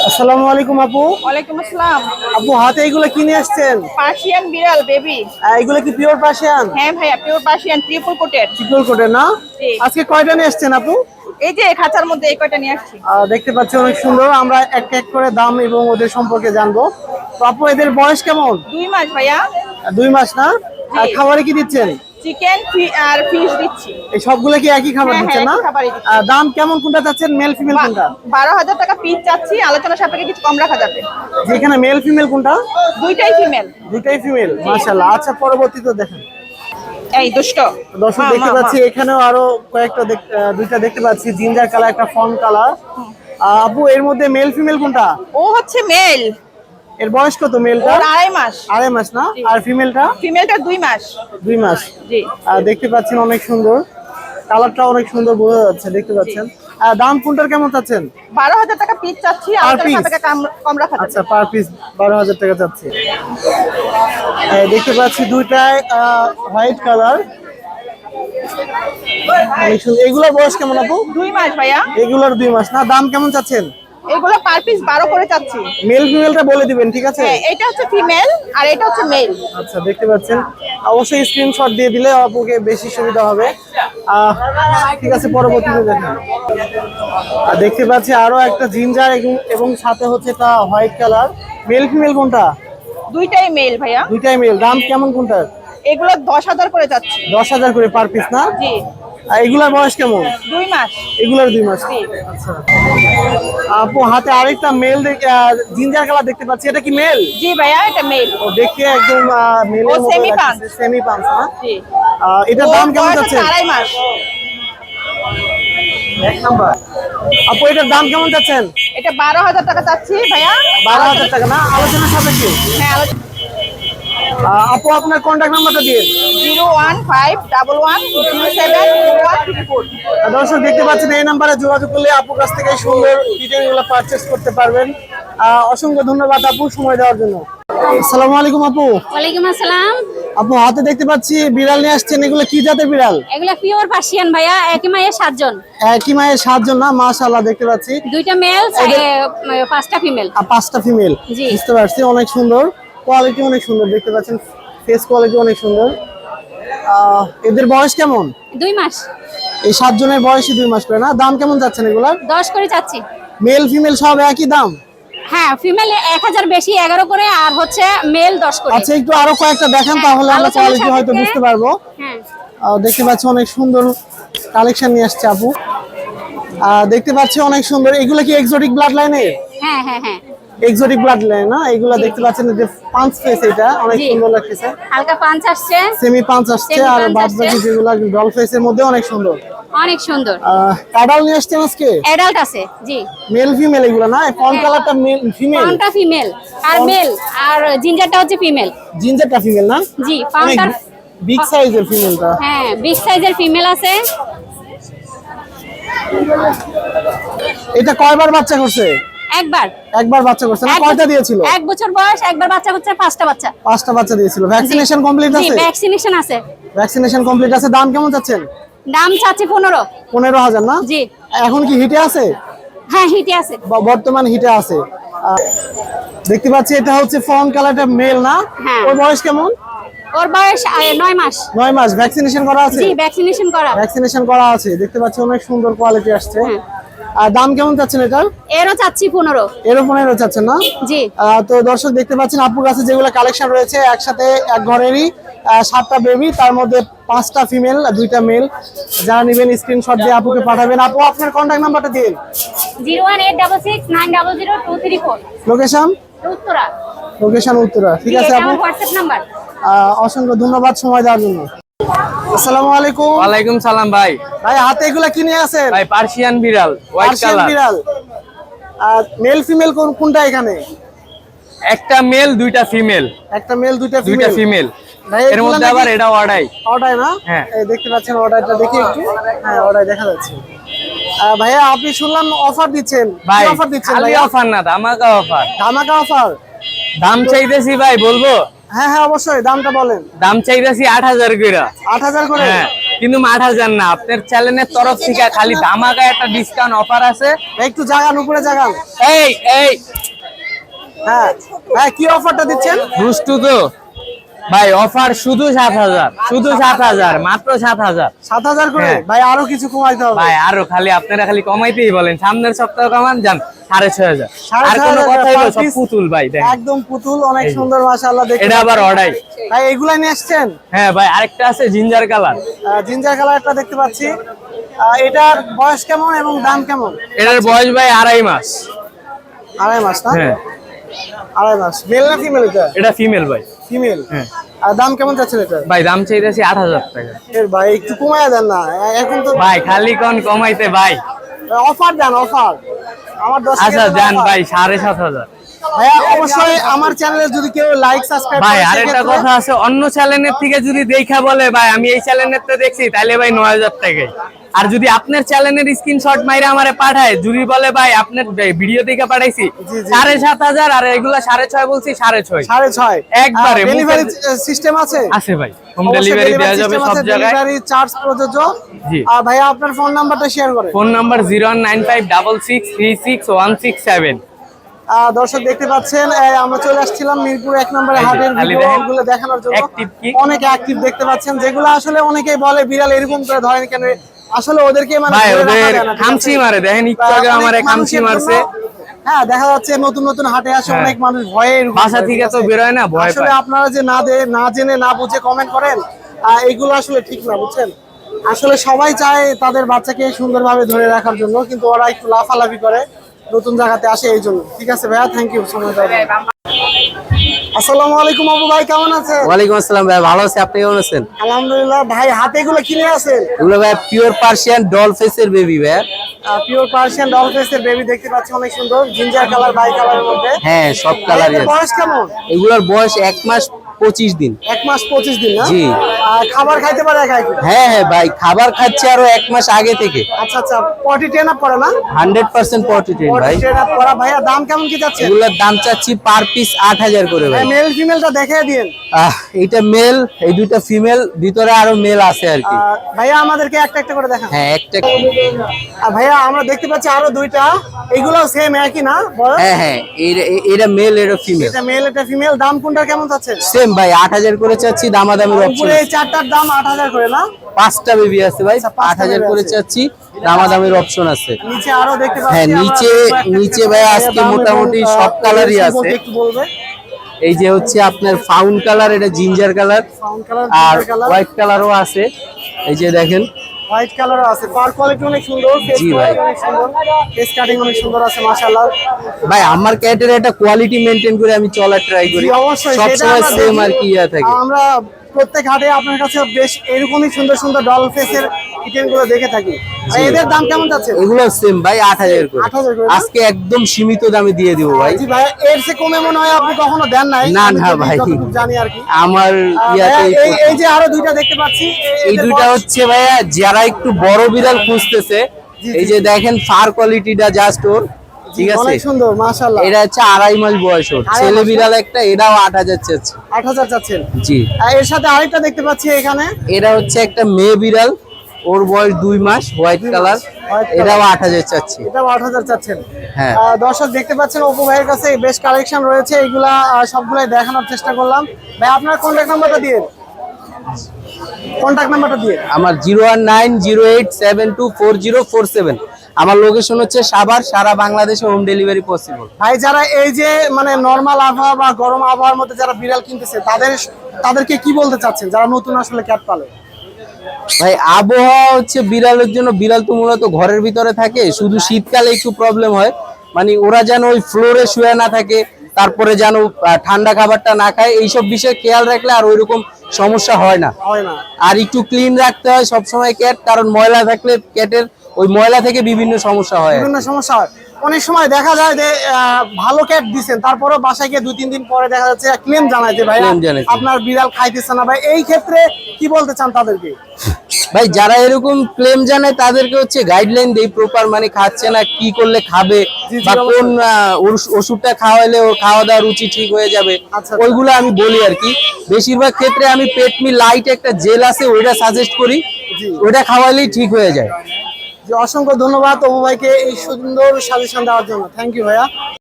আসসালামু আলাইকুম আপু। ওয়ালাইকুম আসসালাম। আপু হাতে এগুলো কিনে আসছেন? পার্সিয়ান বিড়াল বেবি। এগুলো কি পিওর পার্সিয়ান? হ্যাঁ ভাইয়া, pure Persian, triple coated. Triple কোটের না? জি। আজকে কয়টা নিয়ে আসছেন আপু? এই যে খাঁচার মধ্যে এই কয়টা নিয়ে আসছি। দেখতে পাচ্ছি অনেক সুন্দর। আমরা এক এক করে দাম এবং ওদের সম্পর্কে জানবো। তো আপু এদের বয়স কেমন? 2 মাস ভাইয়া। 2 মাস না? আর জি। খাবারে কি দিচ্ছেন? চিকেন আর ফিশ দিচ্ছি। এই সবগুলো কি একই খাবার হ্যাঁ, দিচ্ছেন না? একই খাবারই দিচ্ছি। দাম কেমন কোনটা চাচ্ছেন, মেল ফিমেল কোনটা? 12,000 টাকা পিস চাচ্ছি, আলোচনা সাপেক্ষে কিছু কম রাখা যাবে। যেখানে মেল ফিমেল কোনটা? দুইটাই ফিমেল। দুইটাই ফিমেল, মাশাআল্লাহ। আচ্ছা পরবর্তীতে দেখেন। এই দুষ্ট দর্শক দেখতে পাচ্ছি এখানেও আরো কয়েকটা দুইটা দেখতে পাচ্ছি, জিঞ্জার কালার, একটা ফন কালার। আপু এর মধ্যে মেল ফিমেল কোনটা? ও হচ্ছে মেল। এর বয়স কত মেলটা? ওর 2.5 মাস। 2.5 মাস না? জি। আর ফিমেলটা? ফিমেলটা 2 মাস। 2 মাস। জি। দেখতে পাচ্ছেন অনেক সুন্দর, কালারটা অনেক সুন্দর বোঝা যাচ্ছে, দেখতে পাচ্ছেন। দাম কোনটার কেমন চাচ্ছেন? 12,000 টাকা পিস চাচ্ছি, আলোচনা সাপেক্ষে কম রাখা যাবে। আচ্ছা পার পিস 12,000 টাকা চাচ্ছি। দেখতে পাচ্ছি দুইটাই হোয়াইট কালার, অনেক সুন্দর। এগুলোর বয়স কেমন আপু? 2 মাস ভাইয়া। এগুলোর 2 মাস না? দাম কেমন চাচ্ছেন? এগুলো পার পিস 12 করে চাচ্ছি। মেল ফিমেলটা বলে দিবেন, ঠিক আছে? হ্যাঁ, এটা হচ্ছে ফিমেল আর এটা হচ্ছে মেল। আচ্ছা দেখতে পাচ্ছেন, অবশ্যই স্ক্রিনশট দিয়ে দিলে আপুকে বেশি সুবিধা হবে। ঠিক আছে পরবর্তীতে দেখেন। দেখতে পাচ্ছি আরো একটা জিঞ্জার এবং সাথে হচ্ছে এটা হোয়াইট কালার। মেল ফিমেল কোনটা? দুইটাই মেল ভাইয়া। দুইটাই মেল। দাম কেমন কোনটার? এগুলো 10,000 করে যাচ্ছে। 10,000 করে পার পিস না? জি। আর এগুলার বয়স কেমন? 2 মাস। এগুলার 2 মাস। জি। আচ্ছা আপু হাতে আরেকটা মেল জিঞ্জার কালার দেখতে পাচ্ছি, এটা কি মেল? জি ভাইয়া, এটা মেল। ও দেখতে একদম মেলের ও মতো সেমি লাগছে, পাঞ্চ। সেমি পাঞ্চ না? জি। এটার দাম কেমন বয়স যাচ্ছে? হচ্ছে 2.5 মাস। এক নাম্বার। আপু এটার দাম কেমন যাচ্ছেন? এটা 12,000 টাকা চাচ্ছি ভাইয়া। 12,000 টাকা না? আলোচনা সাপেক্ষে। হ্যাঁ, আপু আপনার কন্ট্যাক্ট নাম্বারটা দিন। 01511070134। দর্শক দেখতে পাচ্ছেন এই নাম্বারে যোগাযোগ করলে আপুর কাছ থেকে সুন্দর ডিজাইনগুলো পারচেজ করতে পারবেন। অসংখ্য ধন্যবাদ আপু সময় দেওয়ার জন্য। আসসালামু আলাইকুম আপু। ওয়ালাইকুম আসসালাম। আপু হাতে দেখতে পাচ্ছি বিড়াল নিয়ে আসছেন, এগুলো কি জাতের বিড়াল? এগুলা পিওর পার্সিয়ান ভাইয়া, একই মায়ের 7 জন। একই মায়ের 7 জন না? মাশাআল্লাহ দেখতে পাচ্ছি। 2টা মেল, 5টা ফিমেল। 5টা ফিমেল। জি। বুঝতে পারছি, অনেক সুন্দর, কোয়ালিটি অনেক সুন্দর, দেখতে পাচ্ছেন ফেস কোয়ালিটি অনেক সুন্দর। এদের বয়স কেমন? 2 মাস। এই 7 জনের বয়সই 2 মাস করে না? দাম কেমন যাচ্ছেন এগুলার? 10 করে চাচ্ছি। মেল ফিমেল সব একই দাম? হ্যাঁ, ফিমেল 1000 বেশি 11 করে, আর হচ্ছে মেল 10 করে। আচ্ছা একটু আরো কয়েকটা দেখেন, হ্যাঁ, তাহলে আমরা আলোচনা কোয়ালিটি হয়তো সাপেক্ষে। বুঝতে পারবো। হ্যাঁ। দেখতে পাচ্ছি অনেক সুন্দর কালেকশন নিয়ে আসছে আপু। দেখতে পাচ্ছি অনেক সুন্দর। এগুলো কি এক্সোটিক ব্লাড লাইনের? হ্যাঁ হ্যাঁ হ্যাঁ। এক্সোটিক ব্লাড লাইন না? এগুলো দেখতে পাচ্ছেন যে পাঁচ ফেস, এটা অনেক জি। সুন্দর লাগতেছে। হালকা পাঞ্চ আসছে। সেমি পাঁচ আসছে, Semi আর punch বাদ আসছে। বাকি যেগুলো ডল ফেসের মধ্যে অনেক সুন্দর। অনেক সুন্দর। কাডাল নিয়ে আসছেন আজকে? অ্যাডাল্ট আছে। জি। মেল ফিমেল এগুলো না? ফন হ্যাঁ। কালারটা মেল ফিমেল? পাউন্ডটা ফিমেল আর মেল, আর জিঞ্জারটা হচ্ছে ফিমেল। জিঞ্জারটা ফিমেল না? জি, পাউন্ডটা। বিগ সাইজের ফিমেলটা। হ্যাঁ, বিগ সাইজের ফিমেল আছে। এটা কয়বার বাচ্চা করছে? একবার। একবার বাচ্চা করছে না? কয়টা দিয়েছিল? 1 বছর বয়স, একবার বাচ্চা হচ্ছে, 5টা বাচ্চা। 5টা বাচ্চা দিয়েছিল। ভ্যাকসিনেশন কমপ্লিট জি, আছে? ভ্যাকসিনেশন আছে। ভ্যাকসিনেশন কমপ্লিট আছে। দাম কেমন চাচ্ছেন? দাম চাচ্ছি 15। 15,000 না? জি। এখন কি হিটে আছে? হ্যাঁ, হিটে আছে। বর্তমান হিটে আছে। দেখতে পাচ্ছি এটা হচ্ছে ফন কালারটা মেল না? হ্যাঁ। ওর বয়স কেমন? ওর বয়স 9 মাস। 9 মাস। ভ্যাকসিনেশন করা আছে? জি, ভ্যাকসিনেশন করা। ভ্যাকসিনেশন করা আছে। দেখতে পাচ্ছি অনেক সুন্দর কোয়ালিটি আসছে। হ্যাঁ। আর দাম কেমন চাচ্ছেন এটার? এরও চাচ্ছি 15। এরও 15 চাচ্ছেন না? জি। তো দর্শক দেখতে পাচ্ছেন আপুর কাছে যেগুলো কালেকশন রয়েছে, একসাথে এক ঘরেরই 7টা বেবি, তার মধ্যে 5টা ফিমেল, 2টা মেল। যারা নেবেন স্ক্রিনশট দিয়ে আপুকে পাঠাবেন। আপু আপনার কন্ট্যাক্ট নাম্বারটা দিন। 01866900234। লোকেশন? উত্তরা। লোকেশন উত্তরা। ঠিক আছে আপু, হোয়াটসঅ্যাপ নাম্বার। অসংখ্য ধন্যবাদ সময় দেওয়ার জন্য। আসসালামু আলাইকুম। ওয়ালাইকুম সালাম ভাই। ভাই হাতে এগুলা কিনে আছেন? ভাই পার্সিয়ান বিড়াল, হোয়াইট পার্সিয়ান কালার। বিড়াল। মেল ফিমেল কোনটা এখানে? একটা মেল, 2টা ফিমেল। একটা মেল, 2টা দুইটা ফিমেল। ফিমেল। ভাই এর মধ্যে আবার এটা অর্ডাই। অর্ডার না? হ্যাঁ। এই দেখতে পাচ্ছেন অর্ডারটা, দেখি একটু। হ্যাঁ, অর্ডার দেখা যাচ্ছে। ভাইয়া আপনি শুনলাম অফার দিচ্ছেন। ভাই অফার দিচ্ছেন খালি ভাইয়া? অফার না, ধামাকা অফার। ধামাকা অফার? দাম চাইতেছি ভাই, বলবো? হ্যাঁ হ্যাঁ অবশ্যই, দামটা বলেন। দাম চাইতেছি 8,000 করে। 8,000 করে? হ্যাঁ। কিন্তু 8,000 না, আপনার চ্যানেলের তরফ থেকে খালি ধামাকা একটা ডিসকাউন্ট অফার আছে। একটু জাগান, উপরে জাগান। এই এই হ্যাঁ ভাই, কি অফারটা দিচ্ছেন? দুষ্টু তো ভাই, অফার শুধু 7,000, শুধু 7,000, মাত্র 7,000। 7,000 করে? হ্যাঁ। ভাই আরো কিছু কমাইতে হবে। ভাই আরো খালি আপনারা খালি কমাইতেই বলেন, সামনের সপ্তাহ কমান যান 6,500। আর 6,500 কোনো কথাই per বল, সব piece। পুতুল ভাই দেখেন। একদম পুতুল, অনেক সুন্দর মাশাআল্লাহ। দেখতে এটা আবার অর্ডাই। ভাই এগুলা নিয়ে আসছেন? হ্যাঁ ভাই, আরেকটা আছে জিঞ্জার কালার। জিঞ্জার কালারটা দেখতে পাচ্ছি। এটার বয়স কেমন এবং দাম কেমন? এটার বয়স ভাই 2.5 মাস। 2.5 মাস না? হ্যাঁ, 2.5 মাস। মেল না ফিমেল এটা? এটা ফিমেল ভাই। ফিমেল। হ্যাঁ আর দাম কেমন যাচ্ছে এটা? ভাই, দাম চাইতেছি 8,000 টাকা। এর ভাই একটু কমায় দেন না, এখন তো ভাই খালি কোন কমাইতে ভাই। অফার দেন, অফার। আমার 10 আচ্ছা যান ভাই 7,500। ভাইয়া অবশ্যই আমার চ্যানেলে যদি কেউ লাইক সাবস্ক্রাইব ভাই আরেকটা কথা আছে, অন্য চ্যানেলের থেকে যদি দেখা বলে ভাই আমি এই চ্যানেলের তো দেখছি, তাইলে ভাই 9,000 টাকাই। আর যদি আপনার চ্যানেলের স্ক্রিনশট মাইরা আমারে পাঠায়, যদি বলে ভাই আপনার ভিডিও দেখে পাঠাইছি, 7,500। আর এগুলা 6.5 বলছি, 6.5। 6.5 একবারে ডেলিভারি সিস্টেম আছে? আছে ভাই, হোম ডেলিভারি দেওয়া যাবে সব জায়গায়। ডেলিভারি চার্জ প্রযোজ্য। জি। আর ভাইয়া আপনার ফোন নাম্বারটা শেয়ার করেন। Phone number 01956636167। দর্শক দেখতে পাচ্ছেন, আমরা চলে আসছিলাম মিরপুর 1 নম্বরে হাটের খালি দেখেন। ভিডিওগুলো দেখানোর জন্য। Active কি? অনেক অ্যাক্টিভ দেখতে পাচ্ছেন, যেগুলো আসলে অনেকেই বলে বিড়াল এরকম করে ধরেন কেন, আসলে ওদেরকে মানে ভাই ধরে রাখা ওদের যায় না, ঠিক আছে? খামচি মারে, দেখেন একটু আগে অনেক আমারে খামচি মানুষের মারছে। জন্য, হ্যাঁ দেখা যাচ্ছে নতুন নতুন হাটে আসে হ্যাঁ। অনেক মানুষ ভয়ে এরকম বাসা করে, থেকে ঠিক তো আছে? বেরোয় না, ভয় আসলে পায়। আপনারা যে না জেনে না বুঝে কমেন্ট করেন, এগুলো আসলে ঠিক না, বুঝছেন? আসলে সবাই চায় তাদের বাচ্চাকে সুন্দরভাবে ধরে রাখার জন্য, কিন্তু ওরা একটু লাফালাফি করে নতুন জায়গাতে আসে এই জন্য। ঠিক আছে ভাইয়া, থ্যাংক ইউ সময় দেওয়ার জন্য। আসসালামু আলাইকুম আবু ভাই, কেমন আছেন? ওয়ালাইকুম আসসালাম ভাই, ভালো আছি, আপনি কেমন আছেন? আলহামদুলিল্লাহ। ভাই হাতে এগুলো কিনে আছেন? এগুলো ভাই পিওর পার্সিয়ান ডল ফেসের বেবি ভাই। পিওর পার্সিয়ান ডল ফেসের বেবি দেখতে পাচ্ছি, অনেক সুন্দর, জিঞ্জার কালার, বাই কালারের মধ্যে। হ্যাঁ, সব কালারই এদের আছে। বয়স কেমন? এগুলোর বয়স 1 মাস 25 দিন। 1 মাস 25 দিন না? জি। খাবার খাইতে পারে একা একা? হ্যাঁ হ্যাঁ ভাই, খাবার খাচ্ছে আরো 1 মাস আগে থেকে। আচ্ছা আচ্ছা, পটি ট্রেন আপ করে না? 100% পটি ট্রেন পটি ভাই। ট্রেন আপ করা। ভাইয়া দাম কেমন কি যাচ্ছে? এগুলোর দাম চাচ্ছি পার পিস 8,000 করে ভাই। মেল ফিমেলটা দেখে দিন। এইটা মেল, এই দুইটা ফিমেল, ভিতরে আরো মেল আছে আর কি। ভাইয়া আমাদেরকে একটা একটা করে দেখান। হ্যাঁ একটা। ভাইয়া আমরা দেখতে পাচ্ছি আরো দুইটা, এগুলো সেম একই না বয়স? হ্যাঁ হ্যাঁ, এটা মেল, এটা ফিমেল। এটা মেল, এটা ফিমেল। দাম কোনটা কেমন যাচ্ছে? সেম ভাই, 8,000 করে চাচ্ছি, দামাদামির অপশন পুরো এই চারটার দাম 8,000 করে না? 5টা বেবি আছে ভাই, আচ্ছা, 5টা 8,000 করে baby আছে। চাচ্ছি, দামাদামির অপশন আছে। নিচে আরো দেখতে পাচ্ছি হ্যাঁ, আমরা, নিচে ভাই আজকে দাম এবং, মোটামুটি সব কালারই বলতে আছে। একটু বলবে। এই যে হচ্ছে আপনার ফাউন্ড কালার, এটা জিঞ্জার কালার, ফাউন্ড কালার, আর জিঞ্জার কালার, হোয়াইট কালারও আছে। এই যে দেখেন, হোয়াইট কালারও আছে। পার কোয়ালিটি অনেক সুন্দর, ফেস জি ভাই। অনেক সুন্দর, ফেস কাটিং অনেক সুন্দর আছে মাশাআল্লাহ। ভাই আমার ক্যাটের একটা কোয়ালিটি মেনটেন করে আমি চলার ট্রাই করি, জি, অবশ্যই সেটা সবসময় আমরা সেম দেখি। আর কি ইয়া থাকে। আমরা প্রত্যেক হাটে আপনার কাছে বেশ এরকমই সুন্দর সুন্দর ডল ফেসের কিটেন গুলো দেখে থাকি। আর এদের দাম কেমন যাচ্ছে? এগুলো সেম ভাই, 8,000 করে। 8,000 করে না? আজকে একদম সীমিত দামে দিয়ে দিব ভাই। জি ভাই, এর চেয়ে কমে মনে হয় আপনি কখনো দেন নাই? না, আমি না যদি ভাই। যতটুকু জানি আর কি। আমার ইয়াতে ভাইয়া, এই যে আরো দুইটা দেখতে পাচ্ছি, এই এদের দুইটা বয়স- হচ্ছে ভাইয়া যারা একটু বড় বিড়াল খুঁজতেছে, জি, এই জি। যে দেখেন ফার কোয়ালিটিটা জাস্ট ওর, ঠিক আছে। অনেক সুন্দর মাশাআল্লাহ। এটা হচ্ছে 2.5 মাস বয়স ওর, 2.5 ছেলে মাস। বিড়াল একটা, এটাও 8,000 চাচ্ছে। 8,000 চাচ্ছেন? জি। এর সাথে আরেকটা দেখতে পাচ্ছি এখানে, এটা হচ্ছে একটা মেয়ে বিড়াল, ওর বয়স 2 মাস, হোয়াইট কালার, white color। এটাও 8,000 চাচ্ছি। এটাও 8,000 চাচ্ছেন। হ্যাঁ। দর্শক দেখতে পাচ্ছেন অপু ভাইয়ের কাছে বেশ কালেকশন রয়েছে, এগুলা সবগুলাই দেখানোর চেষ্টা করলাম। ভাই আপনার কন্ট্যাক্ট নাম্বারটা দিয়ে, কন্ট্যাক্ট নাম্বারটা দিয়ে। আমার 01908724047। আমার লোকেশন হচ্ছে সাভার, সারা বাংলাদেশে হোম ডেলিভারি পসিবল। ভাই যারা এই যে মানে নরমাল আবহাওয়া বা গরম আবহাওয়ার মধ্যে যারা বিড়াল কিনতেছে, তাদেরকে কি বলতে চাচ্ছেন যারা নতুন আসলে ক্যাট পালে? ভাই আবহাওয়া হচ্ছে বিড়ালের জন্য, বিড়াল তো মূলত ঘরের ভিতরে থাকে, শুধু শীতকালে একটু প্রবলেম হয়, মানে ওরা যেন ওই ফ্লোরে শুয়ে না থাকে, তারপরে যেন ঠান্ডা খাবারটা না খায়, এইসব বিষয়ে খেয়াল রাখলে আর ওইরকম সমস্যা হয় না। হয় না। আর একটু ক্লিন রাখতে হয় সবসময় ক্যাট, কারণ ময়লা থাকলে ক্যাটের ওই ময়লা থেকে বিভিন্ন সমস্যা হয়। বিভিন্ন সমস্যা হয়। অনেক সময় দেখা যায় যে ভালো ক্যাট দিচ্ছেন, তারপরেও বাসায় গিয়ে 2-3 দিন পরে দেখা যাচ্ছে ক্লেম জানায় যে ভাই Claim জানাইছে। আপনার বিড়াল খাইতেছে না। ভাই এই ক্ষেত্রে কি বলতে চান তাদেরকে? ভাই যারা এরকম ক্লেম জানায় তাদেরকে হচ্ছে গাইডলাইন দেই প্রপার, মানে খাচ্ছে না কি করলে খাবে, জি, জি, বা অবশ্যই। কোন ওষুধটা খাওয়াইলে ওর খাওয়া দাওয়া রুচি ঠিক হয়ে যাবে, আচ্ছা। ওইগুলো আমি বলি আর কি। বেশিরভাগ ক্ষেত্রে আমি পেটমি লাইট একটা জেল আছে ওইটা সাজেস্ট করি, জি। ওটা খাওয়ালেই ঠিক হয়ে যায়। যে অসংখ্য ধন্যবাদ অপু ভাইকে এই সুন্দর সাজেশন দেওয়ার জন্য। থ্যাংক ইউ ভাইয়া।